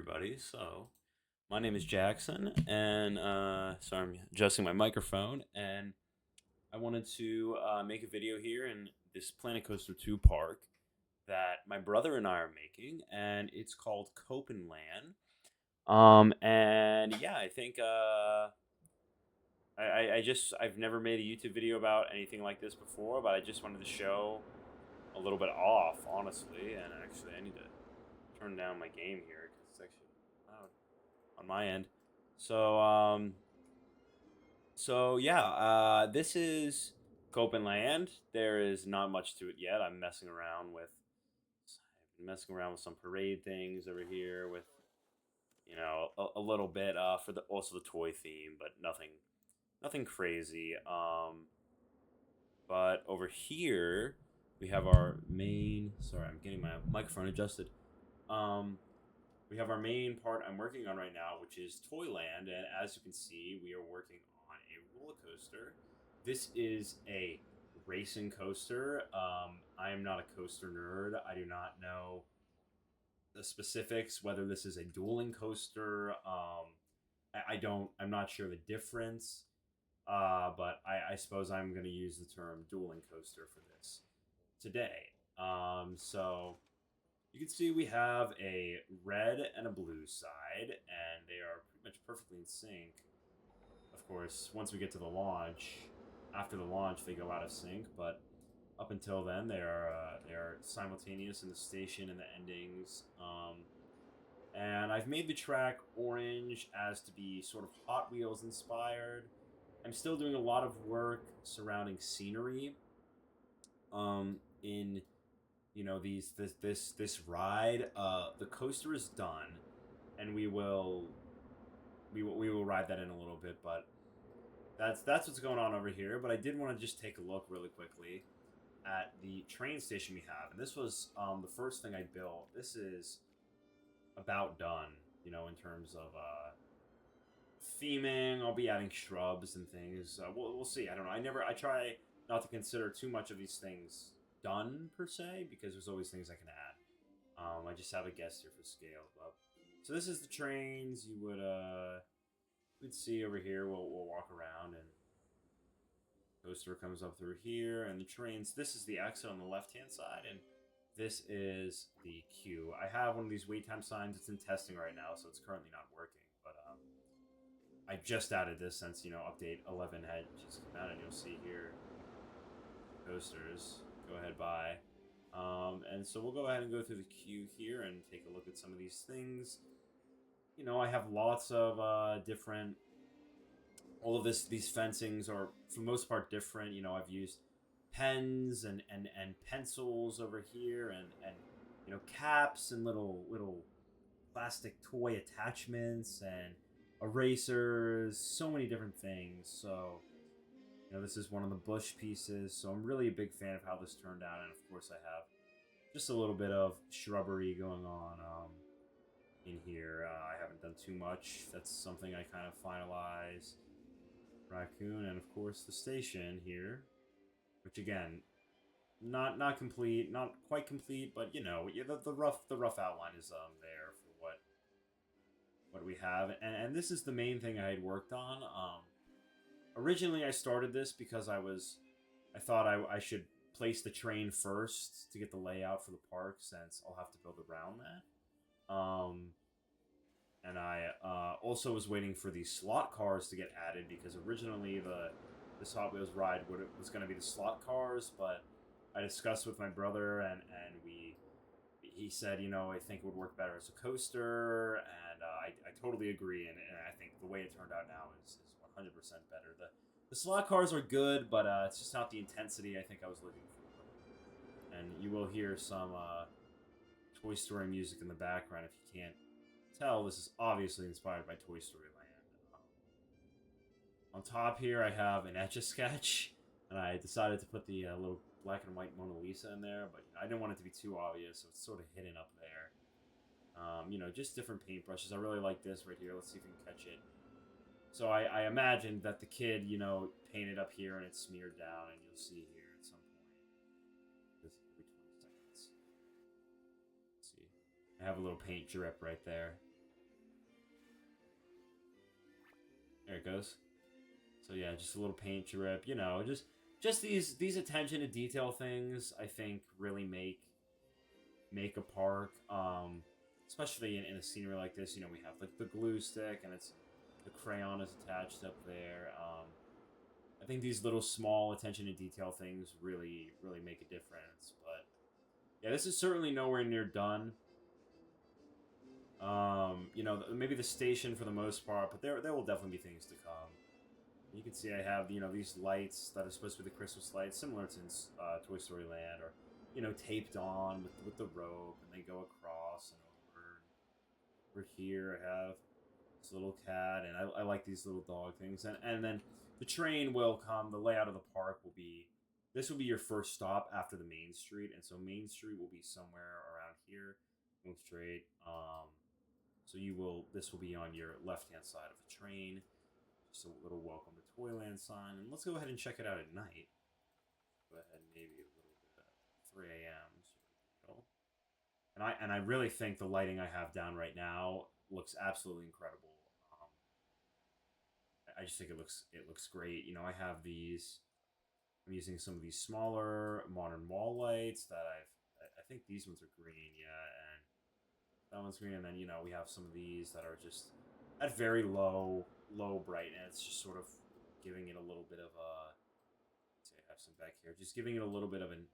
everybody. So, my name is Jackson, and sorry, I'm adjusting my microphone, and I wanted to make a video here in this Planet Coaster 2 park that my brother and I are making, and it's called Copenland. And yeah, I think I've never made a YouTube video about anything like this before, but I just wanted to show a little bit off, honestly. And actually, I need to turn down my game here because it's actually loud on my end. So yeah, this is Copenland. There is not much to it yet. I've been messing around with some parade things over here with a little bit for the also the toy theme, but nothing crazy. But over here we have our main. Sorry, I'm getting my microphone adjusted. Um, we have our main part I'm working on right now, which is Toyland, and as you can see, we are working on a roller coaster. This is a racing coaster. I am not a coaster nerd. I do not know the specifics, whether this is a dueling coaster. I don't. I'm not sure the difference. But I suppose I'm going to use the term dueling coaster for this today. So you can see we have a red and a blue side, and they are pretty much perfectly in sync. Of course, once we get to the launch, after the launch, they go out of sync, but up until then, they are simultaneous in the station and the endings. And I've made the track orange as to be sort of Hot Wheels inspired. I'm still doing a lot of work surrounding scenery. In these this ride, the coaster is done, and we will ride that in a little bit, but that's what's going on over here. But I did want to just take a look really quickly at the train station we have, and this was the first thing I built. This is about done, in terms of theming. I'll be adding shrubs and things. We'll see. I don't know. I try not to consider too much of these things done per se, because there's always things I can add. I just have a guest here for scale. So this is the trains you would see over here. We'll walk around, and coaster comes up through here, and the trains. This is the exit on the left hand side, and this is the queue. I have one of these wait time signs. It's in testing right now, so it's currently not working. But I just added this since update 11 had just come out, and you'll see here coasters go ahead by. And so we'll go ahead and go through the queue here and take a look at some of these things. I have lots of different. All of these fencings are for the most part different. I've used pens and pencils over here, and caps and little plastic toy attachments and erasers. So many different things. So this is one of the bush pieces. So I'm really a big fan of how this turned out, and of course I have just a little bit of shrubbery going on in here. I haven't done too much. That's something I kind of finalize. Raccoon, and of course the station here, which again, not complete, not quite complete, but the rough outline is there for what we have, and this is the main thing I had worked on. Originally I started this because I thought I should place the train first to get the layout for the park, since I'll have to build around that. And I also was waiting for the slot cars to get added, because originally this Hot Wheels ride was going to be the slot cars, but I discussed with my brother, and he said, I think it would work better as a coaster, and I totally agree, and I think the way it turned out now is 100% better. The slot cars are good, but it's just not the intensity I think I was looking for. And you will hear some Toy Story music in the background if you can't tell. This is obviously inspired by Toy Story Land. On top here, I have an Etch-a-Sketch, and I decided to put the little black and white Mona Lisa in there, but I didn't want it to be too obvious, so it's sort of hidden up there. Just different paintbrushes. I really like this right here. Let's see if we can catch it. So I imagined that the kid, painted up here and it's smeared down, and you'll see here at some point. This every 20 seconds. Let's see. I have a little paint drip right there. it goes. So yeah, just a little paint drip. You know, just these attention to detail things. I think really make a park. Especially in a scenery like this. You know, we have like the glue stick, and it's the crayon is attached up there. I think these little small attention to detail things really make a difference. But yeah, this is certainly nowhere near done. You know, maybe the station for the most part, but there will definitely be things to come. You can see I have, you know, these lights that are supposed to be the Christmas lights, similar to Toy Story Land, or, you know, taped on with the rope, and they go across and over. Over here, I have this little cat, and I like these little dog things. And then the train will come, the layout of the park will be, this will be your first stop after the main street, and so Main Street will be somewhere around here, going straight. So this will be on your left-hand side of the train. Just a little welcome to Toyland sign, and let's go ahead and check it out at night. Go ahead, maybe a little bit at 3 a.m. And I really think the lighting I have down right now looks absolutely incredible. I just think it looks great. You know, I have these. I'm using some of these smaller modern wall lights that I think these ones are green, yeah, and that one's green, and then, you know, we have some of these that are just at very low brightness, just sort of giving it a little bit of a. Let's see, I have some back here, just giving it a little bit of an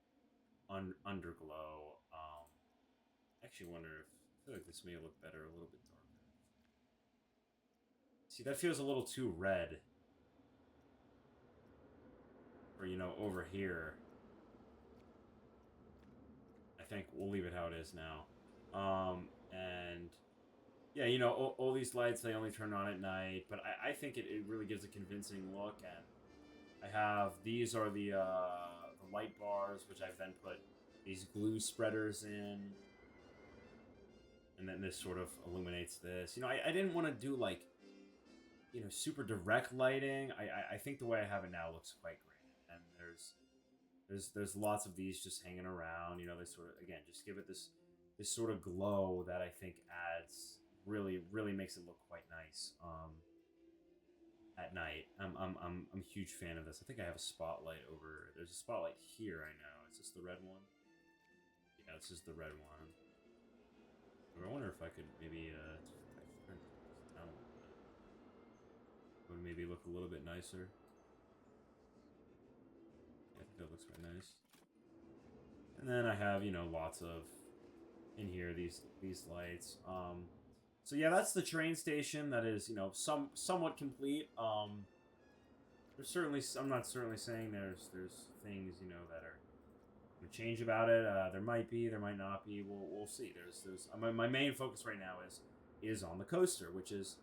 underglow. I actually wonder if I feel like this may look better a little bit darker. See, that feels a little too red. Or, you know, over here. I think we'll leave it how it is now. And yeah, you know, all these lights, they only turn on at night, but I think it really gives a convincing look. And I have, these are the light bars, which I've then put these glue spreaders in. And then this sort of illuminates this. You know, I didn't want to do, like, you know, super direct lighting. I think the way I have it now looks quite great. And there's lots of these just hanging around. You know, they sort of, again, just give it this sort of glow that I think adds, really makes it look quite nice at night. I'm a huge fan of this. I think I have a spotlight over. There's a spotlight here. I know. Is this the red one? Yeah, this is the red one. I wonder if I could maybe turn this down a little bit. Would maybe look a little bit nicer. Yeah, I think that looks quite nice. And then I have, you know, lots of in here these lights. So yeah, that's the train station. That is, you know, somewhat complete. There's certainly, I'm not certainly saying there's things, you know, that are gonna change about it. There might be, there might not be. We'll see. There's my main focus right now is on the coaster, which is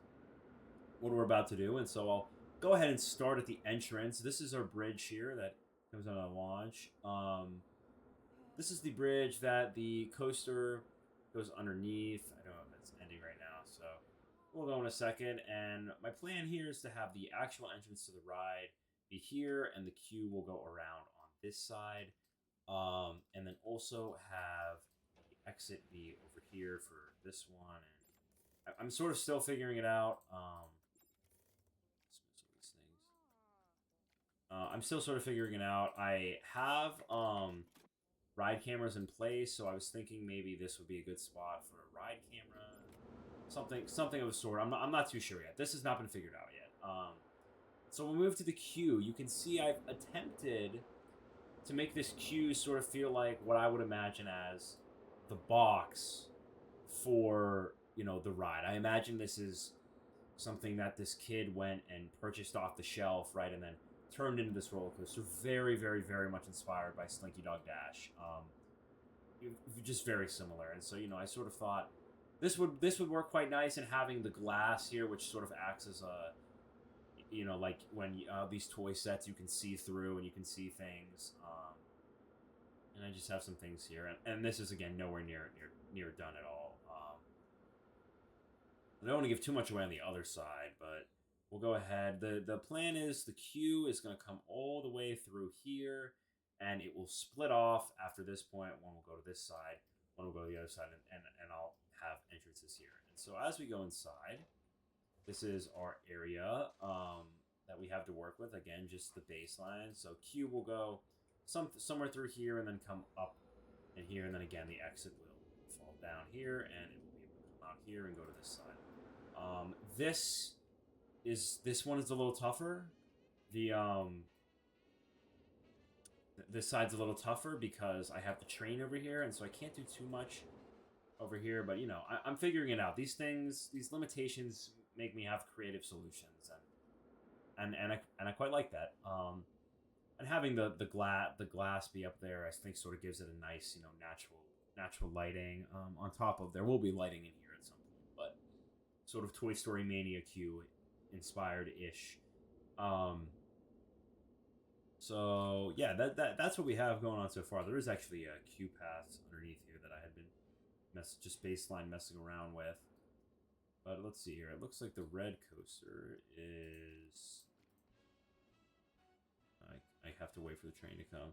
what we're about to do. And so I'll go ahead and start at the entrance. This is our bridge here that comes on a launch. This is the bridge that the coaster goes underneath. I don't know if it's ending right now, so we'll go in a second. And my plan here is to have the actual entrance to the ride be here, and the queue will go around on this side. And then also have the exit be over here for this one. And I'm sort of still figuring it out. I'm still sort of figuring it out. I have ride cameras in place, so I was thinking maybe this would be a good spot for a ride camera, something of the sort. I'm not too sure yet. This has not been figured out yet. So we'll move to the queue. You can see I've attempted to make this queue sort of feel like what I would imagine as the box for, you know, the ride. I imagine this is something that this kid went and purchased off the shelf, right, and then turned into this roller coaster. Very, very, very much inspired by Slinky Dog Dash. Just very similar. And so, you know, I sort of thought this would work quite nice, and having the glass here, which sort of acts as a, you know, like when these toy sets you can see through and you can see things. And I just have some things here, and this is again nowhere near done at all. I don't want to give too much away on the other side, but we'll go ahead. The plan is the queue is going to come all the way through here, and it will split off after this point. One will go to this side, one will go to the other side, and I'll have entrances here. And so as we go inside, this is our area that we have to work with. Again, just the baseline. So Q will go somewhere through here and then come up and here, and then again the exit will fall down here, and it will be able to come out here and go to this side. This one is a little tougher. The this side's a little tougher because I have the train over here, and so I can't do too much over here. But you know, I'm figuring it out. These things, these limitations, make me have creative solutions, and I quite like that. And having the glass be up there, I think, sort of gives it a nice, you know, natural lighting. On top of, there will be lighting in here at some point, but sort of Toy Story Mania Q inspired ish. So yeah, that's what we have going on so far. There is actually a queue path underneath here that I had been just baseline messing around with. But let's see here. It looks like the red coaster is. I have to wait for the train to come.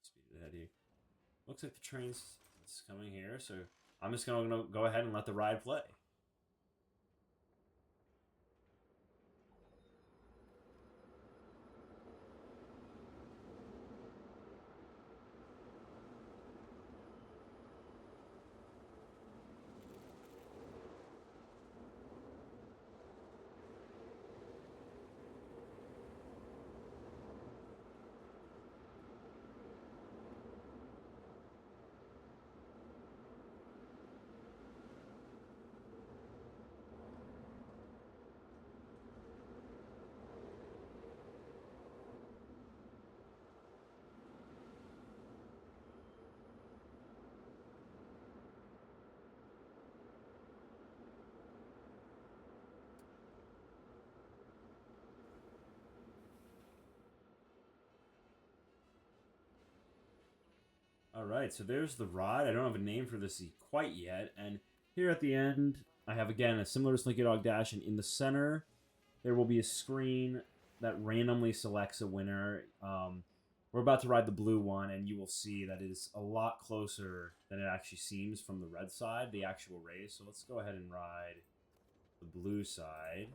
Speed ahead here. Looks like the train's coming here, so I'm just gonna go ahead and let the ride play. Alright, so there's the ride. I don't have a name for this quite yet. And here at the end, I have, again, a similar to Slinky Dog Dash. And in the center, there will be a screen that randomly selects a winner. We're about to ride the blue one, and you will see that it is a lot closer than it actually seems from the red side, the actual race. So let's go ahead and ride the blue side.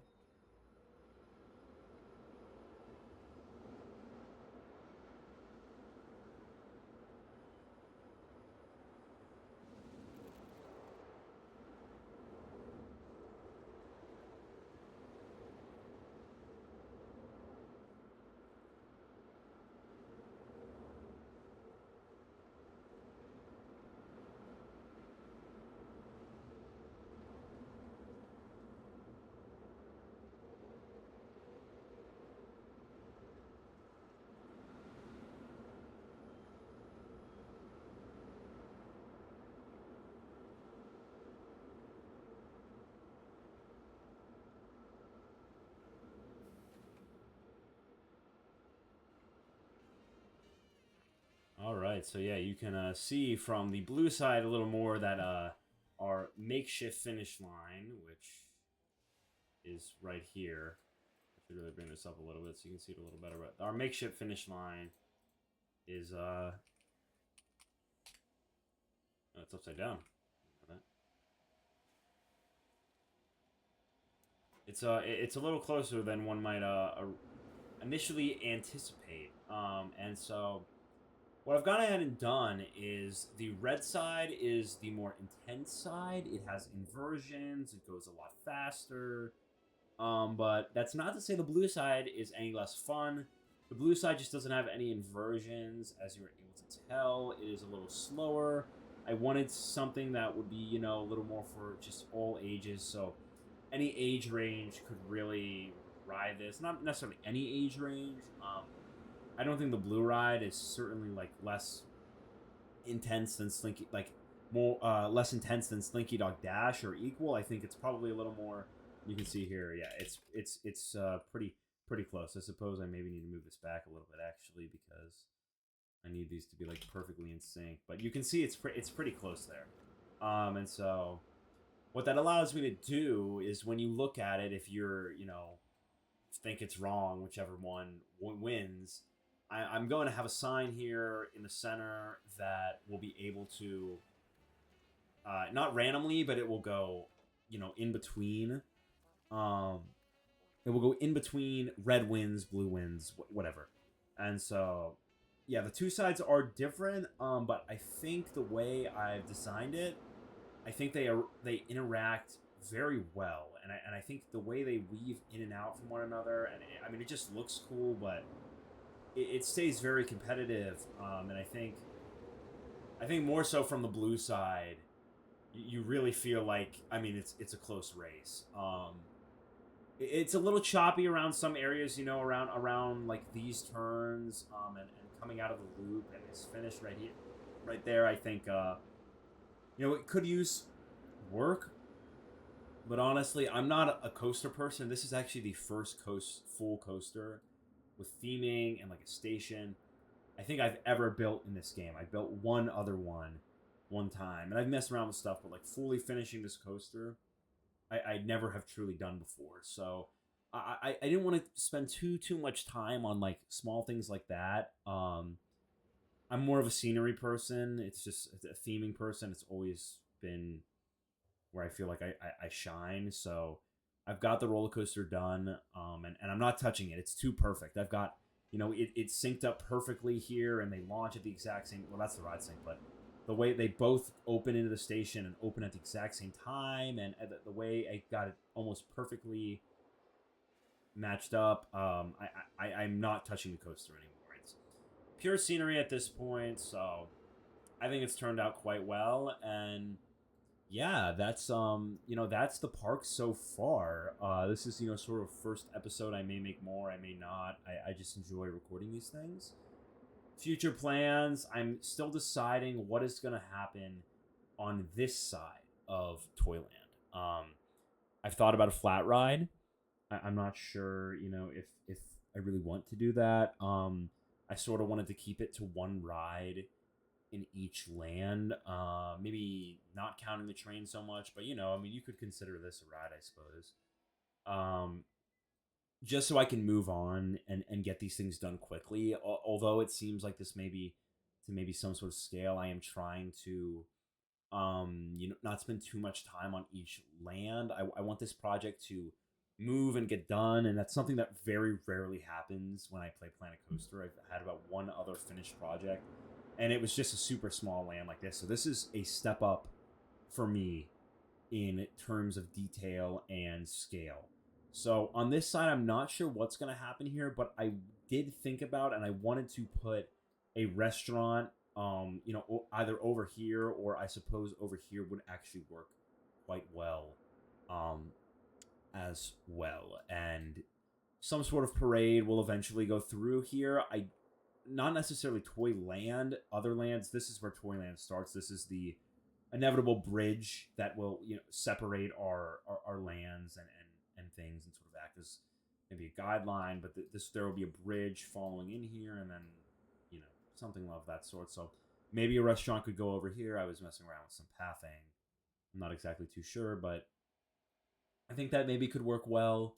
Alright, so yeah, you can see from the blue side a little more that our makeshift finish line, which is right here. I should really bring this up a little bit so you can see it a little better. But our makeshift finish line is it's upside down. It's a little closer than one might initially anticipate. And so what I've gone ahead and done is the red side is the more intense side. It has inversions. It goes a lot faster. But that's not to say the blue side is any less fun. The blue side just doesn't have any inversions, as you were able to tell. It is a little slower. I wanted something that would be, you know, a little more for just all ages. So any age range could really ride this. Not necessarily any age range. I don't think the blue ride is certainly like less intense than Slinky, like more less intense than Slinky Dog Dash or equal. I think it's probably a little more. You can see here, yeah, it's pretty close. I suppose I maybe need to move this back a little bit actually because I need these to be like perfectly in sync. But you can see it's pretty close there. And so what that allows me to do is when you look at it, if you're, you know, think it's wrong, whichever one wins, I'm going to have a sign here in the center that will be able to, not randomly, but it will go, you know, in between Um, it will go in between red winds, blue winds, whatever. And so, yeah, the two sides are different. But I think the way I've designed it, I think they interact very well, and I think the way they weave in and out from one another, and I mean, it just looks cool, but it stays very competitive. And I think more so from the blue side, you really feel like, I mean, it's a close race. It's a little choppy around some areas, around like these turns, and coming out of the loop, and this finish right here, right there. I think it could use work, but honestly, I'm not a coaster person. This is actually the first full coaster with theming and like a station I think I've ever built in this game. I built one other one time, and I've messed around with stuff, but like fully finishing this coaster, I never have truly done before. So I didn't want to spend too much time on like small things like that. I'm more of a scenery person. It's just a theming person. It's always been where I feel like I shine. So I've got the roller coaster done, and I'm not touching it. It's too perfect. I've got it's synced up perfectly here, and they launch at the exact same. Well, that's the ride sync, but the way they both open into the station and open at the exact same time, and the way I got it almost perfectly matched up. I'm not touching the coaster anymore. It's pure scenery at this point, so I think it's turned out quite well. And yeah, that's the park so far. This is sort of first episode. I may make more, I may not. I just enjoy recording these things. Future plans, I'm still deciding what is going to happen on this side of Toyland. I've thought about a flat ride. I'm not sure, if I really want to do that. I sort of wanted to keep it to one ride in each land. Maybe not counting the train so much, but I mean, you could consider this a ride, I suppose. Um, just so I can move on and get these things done quickly. Although it seems like this maybe to maybe some sort of scale, I am trying to not spend too much time on each land. I want this project to move and get done, and that's something that very rarely happens when I play Planet Coaster. I've had about one other finished project, and it was just a super small land like this. So this is a step up for me in terms of detail and scale. So on this side, I'm not sure what's going to happen here, but I did think about, and I wanted to put a restaurant, either over here, or I suppose over here would actually work quite well, um, as well. And some sort of parade will eventually go through here. Not necessarily Toyland, other lands. This is where Toyland starts. This is the inevitable bridge that will separate our lands and things, and sort of act as maybe a guideline. But there will be a bridge following in here, and then something of that sort. So maybe a restaurant could go over here. I was messing around with some pathing. I'm not exactly too sure, but I think that maybe could work well.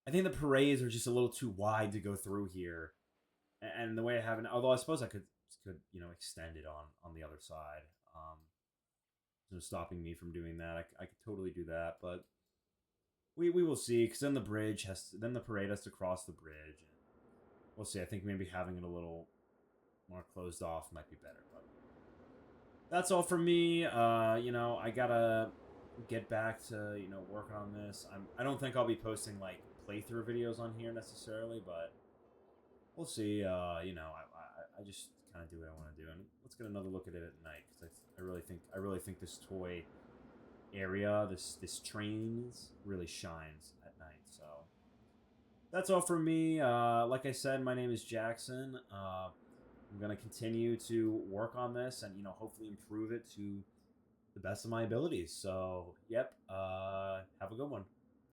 I think the parades are just a little too wide to go through here, and the way I have it, although I suppose I could extend it on the other side. No stopping me from doing that. I could totally do that, but we will see. Because then then the parade has to cross the bridge, and we'll see. I think maybe having it a little more closed off might be better. But that's all for me. I gotta get back to working on this. I don't think I'll be posting like playthrough videos on here necessarily, but we'll see. I just kind of do what I want to do, and let's get another look at it at night, because I really think this toy area, this trains really shines at night. So that's all for me. Like I said, my name is Jackson. I'm gonna continue to work on this, and hopefully improve it to the best of my abilities. So yep. Have a good one.